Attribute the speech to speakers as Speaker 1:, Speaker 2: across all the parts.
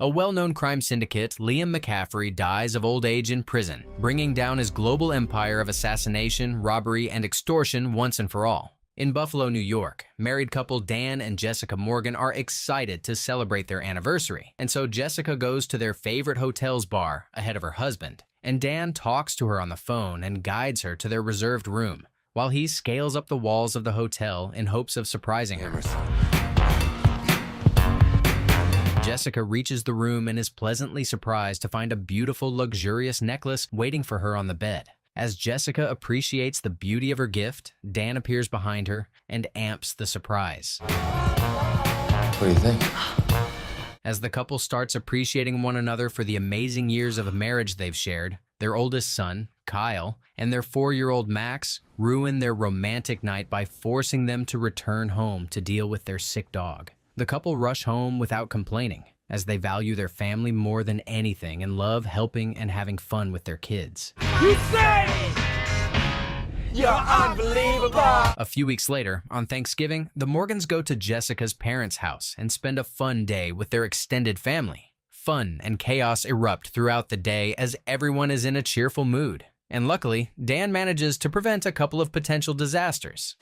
Speaker 1: A well-known crime syndicate, Liam McCaffrey, dies of old age in prison, bringing down his global empire of assassination, robbery, and extortion once and for all. In Buffalo, New York, married couple Dan and Jessica Morgan are excited to celebrate their anniversary, and so Jessica goes to their favorite hotel's bar ahead of her husband, and Dan talks to her on the phone and guides her to their reserved room, while he scales up the walls of the hotel in hopes of surprising her. Jessica reaches the room and is pleasantly surprised to find a beautiful, luxurious necklace waiting for her on the bed. As Jessica appreciates the beauty of her gift, Dan appears behind her and amps the surprise.
Speaker 2: What do you think?
Speaker 1: As the couple starts appreciating one another for the amazing years of marriage they've shared, their oldest son, Kyle, and their 4-year-old Max ruin their romantic night by forcing them to return home to deal with their sick dog. The couple rush home without complaining, as they value their family more than anything and love helping and having fun with their kids.
Speaker 3: You say you're unbelievable!
Speaker 1: A few weeks later, on Thanksgiving, the Morgans go to Jessica's parents' house and spend a fun day with their extended family. Fun and chaos erupt throughout the day as everyone is in a cheerful mood. And luckily, Dan manages to prevent a couple of potential disasters.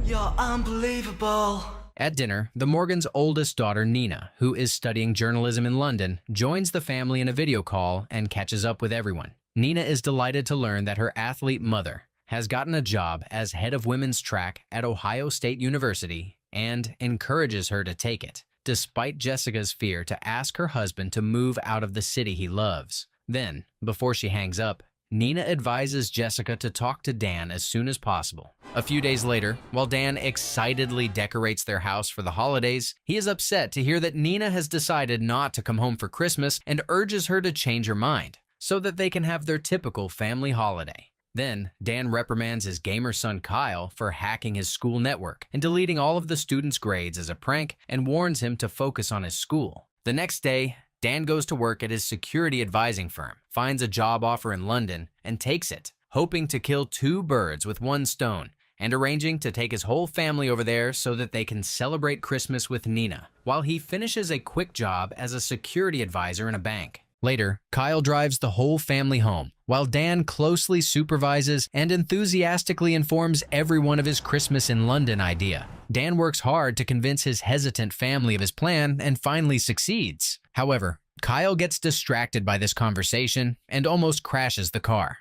Speaker 3: You're unbelievable.
Speaker 1: At dinner, the Morgans' oldest daughter, Nina, who is studying journalism in London, joins the family in a video call and catches up with everyone. Nina is delighted to learn that her athlete mother has gotten a job as head of women's track at Ohio State University and encourages her to take it, despite Jessica's fear to ask her husband to move out of the city he loves. Then, before she hangs up, Nina advises Jessica to talk to Dan as soon as possible. A few days later, while Dan excitedly decorates their house for the holidays, he is upset to hear that Nina has decided not to come home for Christmas and urges her to change her mind so that they can have their typical family holiday. Then, Dan reprimands his gamer son Kyle for hacking his school network and deleting all of the students' grades as a prank and warns him to focus on his school. The next day, Dan goes to work at his security advising firm, finds a job offer in London, and takes it, hoping to kill 2 birds with 1 stone, and arranging to take his whole family over there so that they can celebrate Christmas with Nina, while he finishes a quick job as a security advisor in a bank. Later, Kyle drives the whole family home, while Dan closely supervises and enthusiastically informs everyone of his Christmas in London idea. Dan works hard to convince his hesitant family of his plan and finally succeeds. However, Kyle gets distracted by this conversation and almost crashes the car.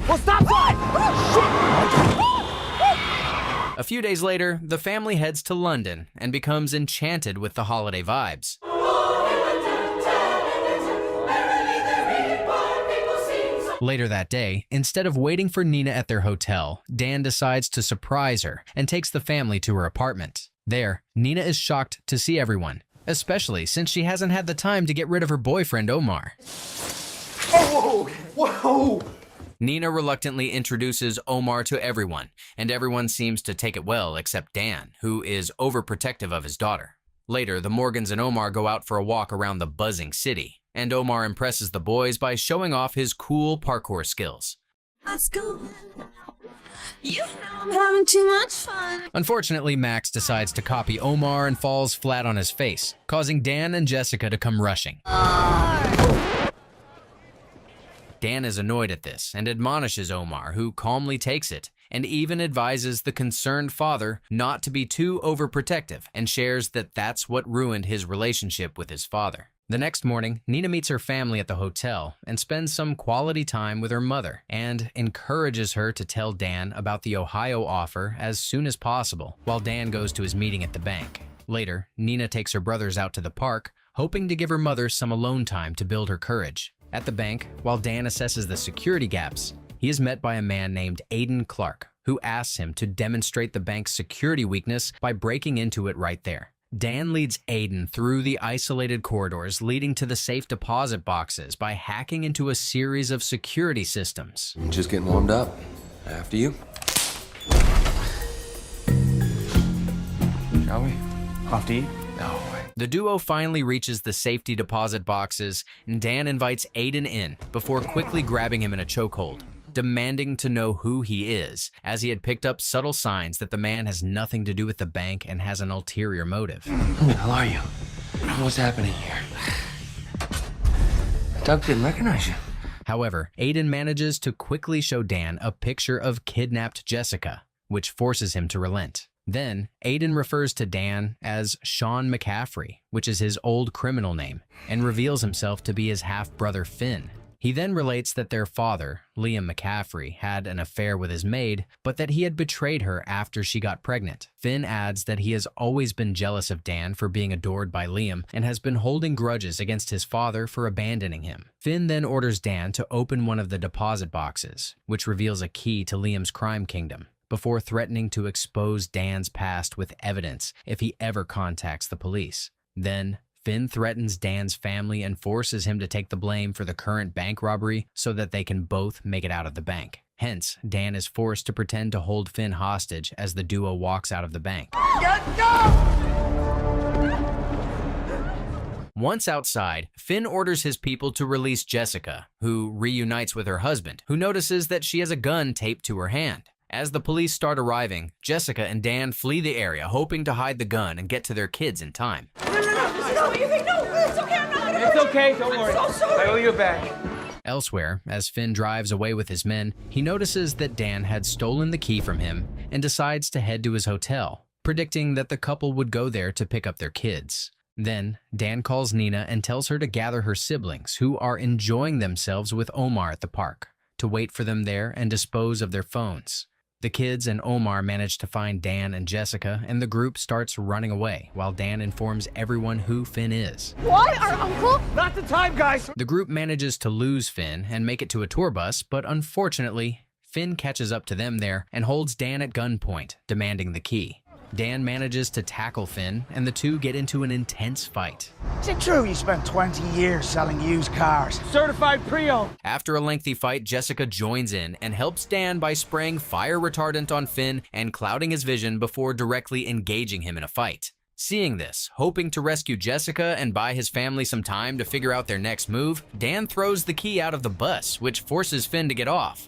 Speaker 3: Well, stop sign!
Speaker 1: A few days later, the family heads to London and becomes enchanted with the holiday vibes. Later that day, instead of waiting for Nina at their hotel, Dan decides to surprise her and takes the family to her apartment. There, Nina is shocked to see everyone, especially since she hasn't had the time to get rid of her boyfriend, Omar.
Speaker 3: Oh, whoa!
Speaker 1: Nina reluctantly introduces Omar to everyone, and everyone seems to take it well except Dan, who is overprotective of his daughter. Later, the Morgans and Omar go out for a walk around the buzzing city, and Omar impresses the boys by showing off his cool parkour skills.
Speaker 4: Let's go. You know I'm having too much fun.
Speaker 1: Unfortunately, Max decides to copy Omar and falls flat on his face, causing Dan and Jessica to come rushing. Dan is annoyed at this and admonishes Omar, who calmly takes it, and even advises the concerned father not to be too overprotective and shares that that's what ruined his relationship with his father. The next morning, Nina meets her family at the hotel and spends some quality time with her mother and encourages her to tell Dan about the Ohio offer as soon as possible, while Dan goes to his meeting at the bank. Later, Nina takes her brothers out to the park, hoping to give her mother some alone time to build her courage. At the bank, while Dan assesses the security gaps, he is met by a man named Aiden Clark, who asks him to demonstrate the bank's security weakness by breaking into it right there. Dan leads Aiden through the isolated corridors leading to the safe deposit boxes by hacking into a series of security systems.
Speaker 2: I'm just getting warmed up. After you. Shall we?
Speaker 3: Off to eat?
Speaker 2: No.
Speaker 1: The duo finally reaches the safety deposit boxes, and Dan invites Aiden in before quickly grabbing him in a chokehold. demanding to know who he is, as he had picked up subtle signs that the man has nothing to do with the bank and has an ulterior motive.
Speaker 2: Who the hell are you? What's happening here? Doug didn't recognize you.
Speaker 1: However, Aiden manages to quickly show Dan a picture of kidnapped Jessica, which forces him to relent. Then, Aiden refers to Dan as Sean McCaffrey, which is his old criminal name, and reveals himself to be his half-brother Finn. He then relates that their father, Liam McCaffrey, had an affair with his maid, but that he had betrayed her after she got pregnant. Finn adds that he has always been jealous of Dan for being adored by Liam and has been holding grudges against his father for abandoning him. Finn then orders Dan to open one of the deposit boxes, which reveals a key to Liam's crime kingdom, before threatening to expose Dan's past with evidence if he ever contacts the police. Then, Finn threatens Dan's family and forces him to take the blame for the current bank robbery so that they can both make it out of the bank. Hence, Dan is forced to pretend to hold Finn hostage as the duo walks out of the bank. Once outside, Finn orders his people to release Jessica, who reunites with her husband, who notices that she has a gun taped to her hand. As the police start arriving, Jessica and Dan flee the area, hoping to hide the gun and get to their kids in time.
Speaker 4: No, you think, no, it's okay, I'm not gonna hurt
Speaker 3: It's
Speaker 4: you.
Speaker 3: okay, don't worry.
Speaker 4: I'm so sorry.
Speaker 3: I owe you a bag.
Speaker 1: Elsewhere, as Finn drives away with his men, he notices that Dan had stolen the key from him and decides to head to his hotel, predicting that the couple would go there to pick up their kids. Then, Dan calls Nina and tells her to gather her siblings, who are enjoying themselves with Omar at the park, to wait for them there and dispose of their phones. The kids and Omar manage to find Dan and Jessica, and the group starts running away, while Dan informs everyone who Finn is.
Speaker 4: What? Our uncle?
Speaker 3: Not the time, guys.
Speaker 1: The group manages to lose Finn and make it to a tour bus, but unfortunately, Finn catches up to them there and holds Dan at gunpoint, demanding the key. Dan manages to tackle Finn, and the two get into an intense fight.
Speaker 5: Is it true you spent 20 years selling used cars?
Speaker 3: Certified pre-owned.
Speaker 1: After a lengthy fight, Jessica joins in and helps Dan by spraying fire retardant on Finn and clouding his vision before directly engaging him in a fight. Seeing this, hoping to rescue Jessica and buy his family some time to figure out their next move, Dan throws the key out of the bus, which forces Finn to get off.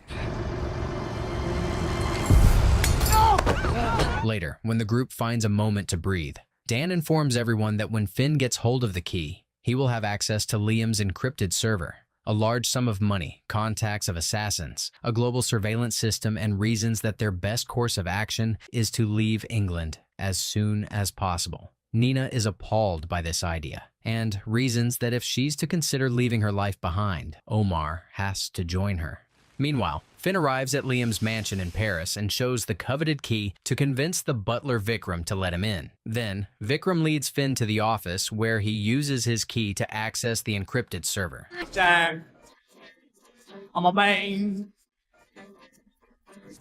Speaker 1: Later, when the group finds a moment to breathe, Dan informs everyone that when Finn gets hold of the key, he will have access to Liam's encrypted server, a large sum of money, contacts of assassins, a global surveillance system, and reasons that their best course of action is to leave England as soon as possible. Nina is appalled by this idea and reasons that if she's to consider leaving her life behind, Omar has to join her. Meanwhile, Finn arrives at Liam's mansion in Paris and shows the coveted key to convince the butler Vikram to let him in. Then, Vikram leads Finn to the office where he uses his key to access the encrypted server.
Speaker 5: Dan, I'm a man.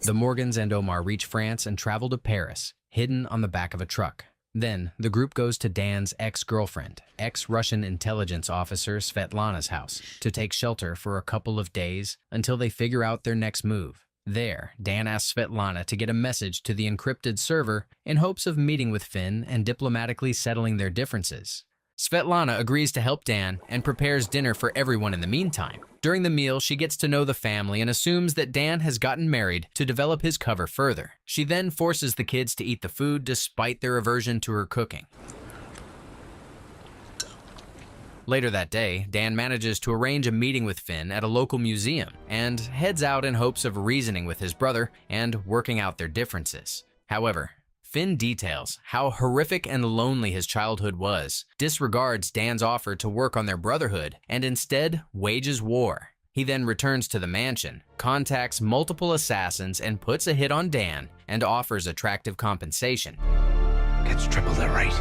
Speaker 1: The Morgans and Omar reach France and travel to Paris, hidden on the back of a truck. Then, the group goes to Dan's ex-girlfriend, ex-Russian intelligence officer Svetlana's house, to take shelter for a couple of days until they figure out their next move. There, Dan asks Svetlana to get a message to the encrypted server in hopes of meeting with Finn and diplomatically settling their differences. Svetlana agrees to help Dan and prepares dinner for everyone in the meantime. During the meal, she gets to know the family and assumes that Dan has gotten married to develop his cover further. She then forces the kids to eat the food despite their aversion to her cooking. Later that day, Dan manages to arrange a meeting with Finn at a local museum and heads out in hopes of reasoning with his brother and working out their differences. However, Finn details how horrific and lonely his childhood was, disregards Dan's offer to work on their brotherhood, and instead wages war. He then returns to the mansion, contacts multiple assassins, and puts a hit on Dan and offers attractive compensation.
Speaker 5: Gets triple their rate.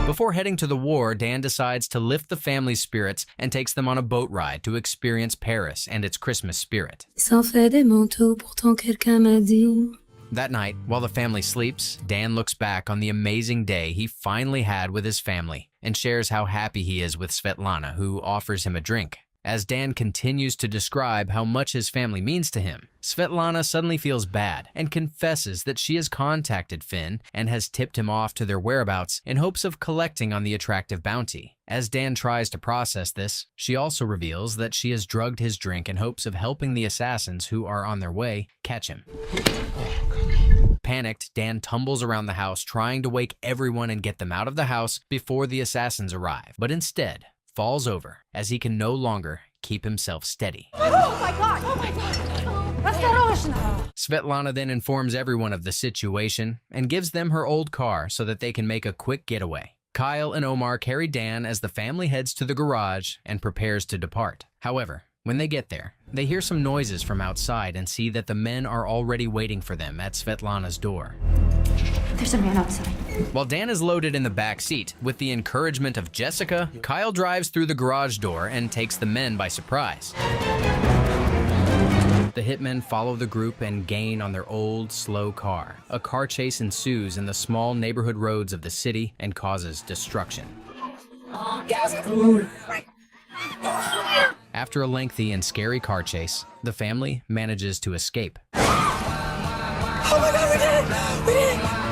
Speaker 1: Before heading to the war, Dan decides to lift the family's spirits and takes them on a boat ride to experience Paris and its Christmas spirit.
Speaker 4: S'en fait des manteaux, pourtant quelqu'un m'a dit.
Speaker 1: That night, while the family sleeps, Dan looks back on the amazing day he finally had with his family and shares how happy he is with Svetlana, who offers him a drink. As Dan continues to describe how much his family means to him, Svetlana suddenly feels bad and confesses that she has contacted Finn and has tipped him off to their whereabouts in hopes of collecting on the attractive bounty. As Dan tries to process this, she also reveals that she has drugged his drink in hopes of helping the assassins who are on their way catch him. Panicked, Dan tumbles around the house trying to wake everyone and get them out of the house before the assassins arrive, but instead falls over as he can no longer keep himself steady.
Speaker 4: Oh my god! Oh my god! Осторожно!
Speaker 1: Svetlana then informs everyone of the situation and gives them her old car so that they can make a quick getaway. Kyle and Omar carry Dan as the family heads to the garage and prepares to depart. However, when they get there, they hear some noises from outside and see that the men are already waiting for them at Svetlana's door.
Speaker 4: There's a man outside.
Speaker 1: While Dan is loaded in the back seat, with the encouragement of Jessica, Kyle drives through the garage door and takes the men by surprise. The hitmen follow the group and gain on their old, slow car. A car chase ensues in the small neighborhood roads of the city and causes destruction. After a lengthy and scary car chase, the family manages to escape.
Speaker 4: Oh my god, we did it! We did it!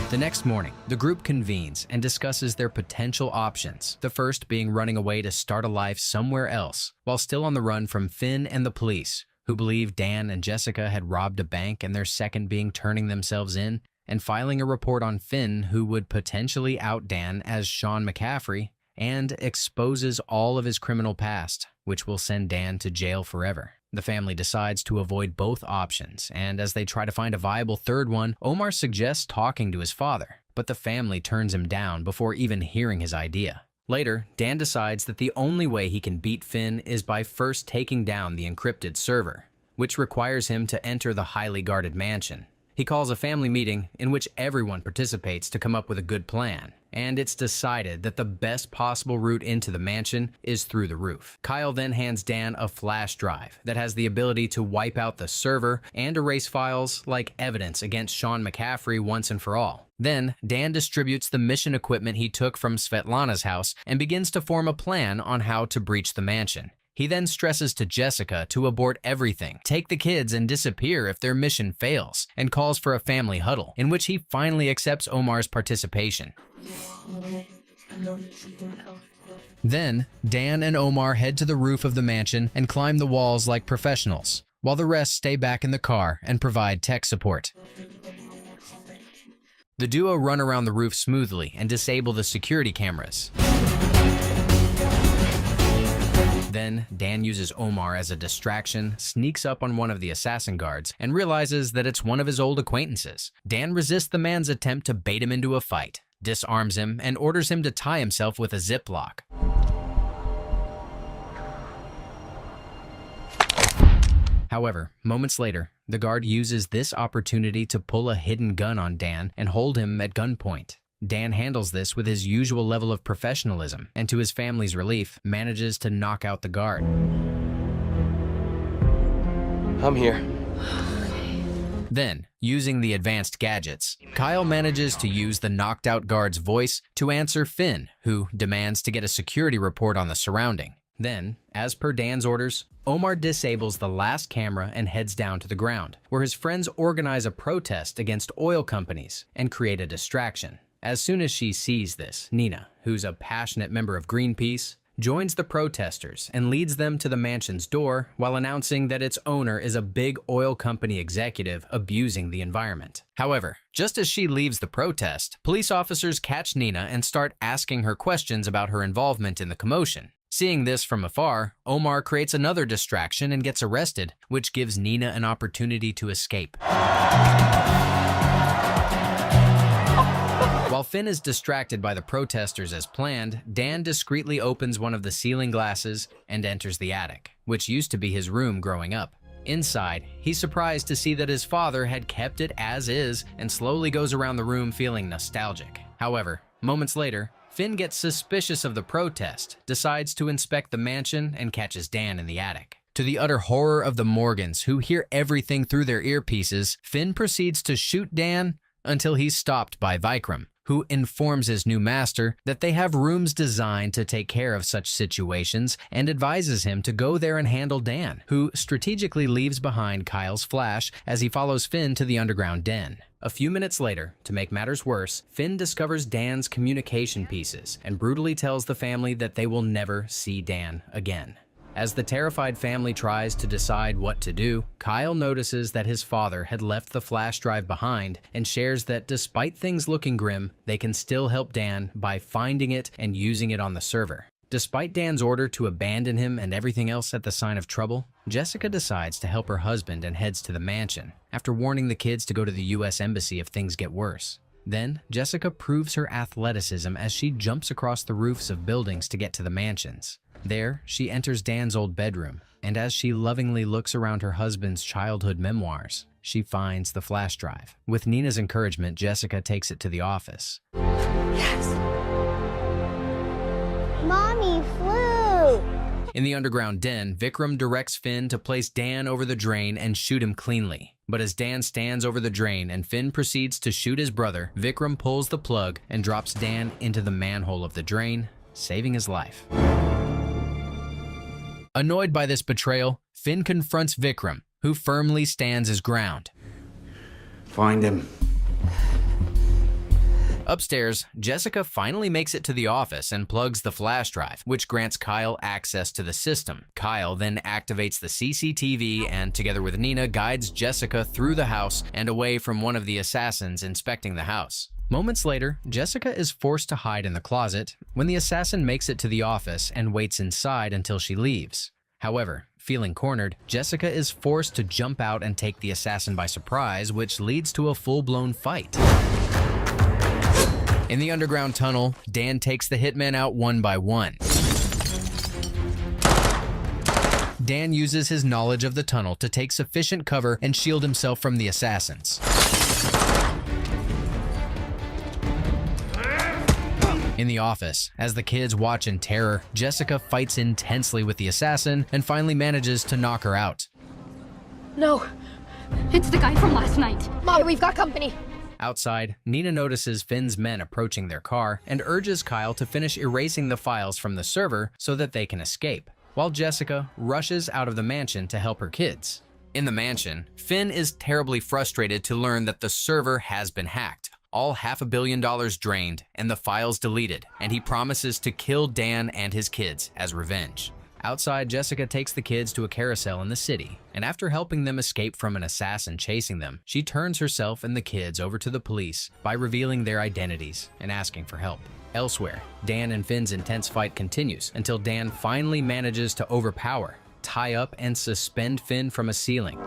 Speaker 1: The next morning, the group convenes and discusses their potential options, the first being running away to start a life somewhere else, while still on the run from Finn and the police, who believe Dan and Jessica had robbed a bank, and their second being turning themselves in and filing a report on Finn, who would potentially out Dan as Sean McCaffrey and exposes all of his criminal past, which will send Dan to jail forever. The family decides to avoid both options, and as they try to find a viable third one, Omar suggests talking to his father, but the family turns him down before even hearing his idea. Later, Dan decides that the only way he can beat Finn is by first taking down the encrypted server, which requires him to enter the highly guarded mansion. He calls a family meeting in which everyone participates to come up with a good plan, and it's decided that the best possible route into the mansion is through the roof. Kyle then hands Dan a flash drive that has the ability to wipe out the server and erase files like evidence against Sean McCaffrey once and for all. Then, Dan distributes the mission equipment he took from Svetlana's house and begins to form a plan on how to breach the mansion. He then stresses to Jessica to abort everything, take the kids, and disappear if their mission fails, and calls for a family huddle, in which he finally accepts Omar's participation. Then, Dan and Omar head to the roof of the mansion and climb the walls like professionals, while the rest stay back in the car and provide tech support. The duo run around the roof smoothly and disable the security cameras. Then, Dan uses Omar as a distraction, sneaks up on one of the assassin guards, and realizes that it's one of his old acquaintances. Dan resists the man's attempt to bait him into a fight, disarms him, and orders him to tie himself with a ziplock. However, moments later, the guard uses this opportunity to pull a hidden gun on Dan and hold him at gunpoint. Dan handles this with his usual level of professionalism, and to his family's relief, manages to knock out the guard.
Speaker 2: I'm here.
Speaker 1: Then, using the advanced gadgets, Kyle manages to use the knocked out guard's voice to answer Finn, who demands to get a security report on the surrounding. Then, as per Dan's orders, Omar disables the last camera and heads down to the ground, where his friends organize a protest against oil companies and create a distraction. As soon as she sees this, Nina, who's a passionate member of Greenpeace, joins the protesters and leads them to the mansion's door while announcing that its owner is a big oil company executive abusing the environment. However, just as she leaves the protest, police officers catch Nina and start asking her questions about her involvement in the commotion. Seeing this from afar, Omar creates another distraction and gets arrested, which gives Nina an opportunity to escape. While Finn is distracted by the protesters as planned, Dan discreetly opens one of the ceiling glasses and enters the attic, which used to be his room growing up. Inside, he's surprised to see that his father had kept it as is and slowly goes around the room feeling nostalgic. However, moments later, Finn gets suspicious of the protest, decides to inspect the mansion, and catches Dan in the attic. To the utter horror of the Morgans, who hear everything through their earpieces, Finn proceeds to shoot Dan until he's stopped by Vikram, who informs his new master that they have rooms designed to take care of such situations and advises him to go there and handle Dan, who strategically leaves behind Kyle's flash as he follows Finn to the underground den. A few minutes later, to make matters worse, Finn discovers Dan's communication pieces and brutally tells the family that they will never see Dan again. As the terrified family tries to decide what to do, Kyle notices that his father had left the flash drive behind and shares that despite things looking grim, they can still help Dan by finding it and using it on the server. Despite Dan's order to abandon him and everything else at the sign of trouble, Jessica decides to help her husband and heads to the mansion, after warning the kids to go to the U.S. Embassy if things get worse. Then, Jessica proves her athleticism as she jumps across the roofs of buildings to get to the mansions. There, she enters Dan's old bedroom, and as she lovingly looks around her husband's childhood memoirs, she finds the flash drive. With Nina's encouragement, Jessica takes it to the office.
Speaker 4: Yes!
Speaker 6: Mommy flew!
Speaker 1: In the underground den, Vikram directs Finn to place Dan over the drain and shoot him cleanly. But as Dan stands over the drain and Finn proceeds to shoot his brother, Vikram pulls the plug and drops Dan into the manhole of the drain, saving his life. Annoyed by this betrayal, Finn confronts Vikram, who firmly stands his ground.
Speaker 2: Find him.
Speaker 1: Upstairs, Jessica finally makes it to the office and plugs the flash drive, which grants Kyle access to the system. Kyle then activates the CCTV and, together with Nina, guides Jessica through the house and away from one of the assassins inspecting the house. Moments later, Jessica is forced to hide in the closet when the assassin makes it to the office and waits inside until she leaves. However, feeling cornered, Jessica is forced to jump out and take the assassin by surprise, which leads to a full-blown fight. In the underground tunnel, Dan takes the hitmen out one by one. Dan uses his knowledge of the tunnel to take sufficient cover and shield himself from the assassins. In the office, as the kids watch in terror, Jessica fights intensely with the assassin and finally manages to knock her out.
Speaker 7: No, it's the guy from last night.
Speaker 6: Mommy, we've got company.
Speaker 1: Outside, Nina notices Finn's men approaching their car and urges Kyle to finish erasing the files from the server so that they can escape, while Jessica rushes out of the mansion to help her kids. In the mansion, Finn is terribly frustrated to learn that the server has been hacked, all $500 million drained, and the files deleted, and he promises to kill Dan and his kids as revenge. Outside, Jessica takes the kids to a carousel in the city, and after helping them escape from an assassin chasing them, she turns herself and the kids over to the police by revealing their identities and asking for help. Elsewhere, Dan and Finn's intense fight continues until Dan finally manages to overpower, tie up, and suspend Finn from a ceiling.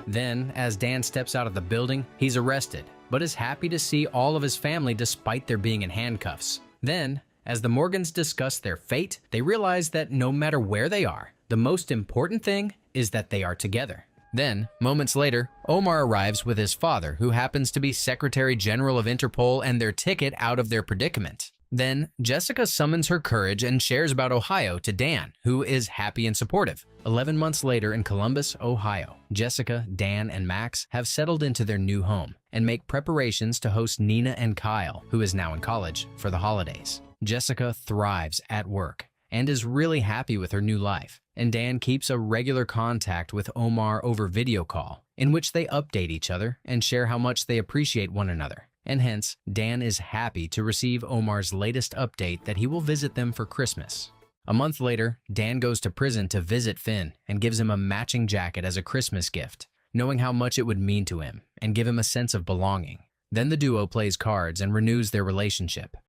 Speaker 1: Then, as Dan steps out of the building, he's arrested, but is happy to see all of his family despite their being in handcuffs. Then, as the Morgans discuss their fate, they realize that no matter where they are, the most important thing is that they are together. Then, moments later, Omar arrives with his father, who happens to be Secretary General of Interpol and their ticket out of their predicament. Then, Jessica summons her courage and shares about Ohio to Dan, who is happy and supportive. 11 months later in Columbus, Ohio, Jessica, Dan, and Max have settled into their new home and make preparations to host Nina and Kyle, who is now in college, for the holidays. Jessica thrives at work and is really happy with her new life, and Dan keeps a regular contact with Omar over video call, in which they update each other and share how much they appreciate one another. And hence, Dan is happy to receive Omar's latest update that he will visit them for Christmas. A month later, Dan goes to prison to visit Finn and gives him a matching jacket as a Christmas gift, knowing how much it would mean to him and give him a sense of belonging. Then the duo plays cards and renews their relationship.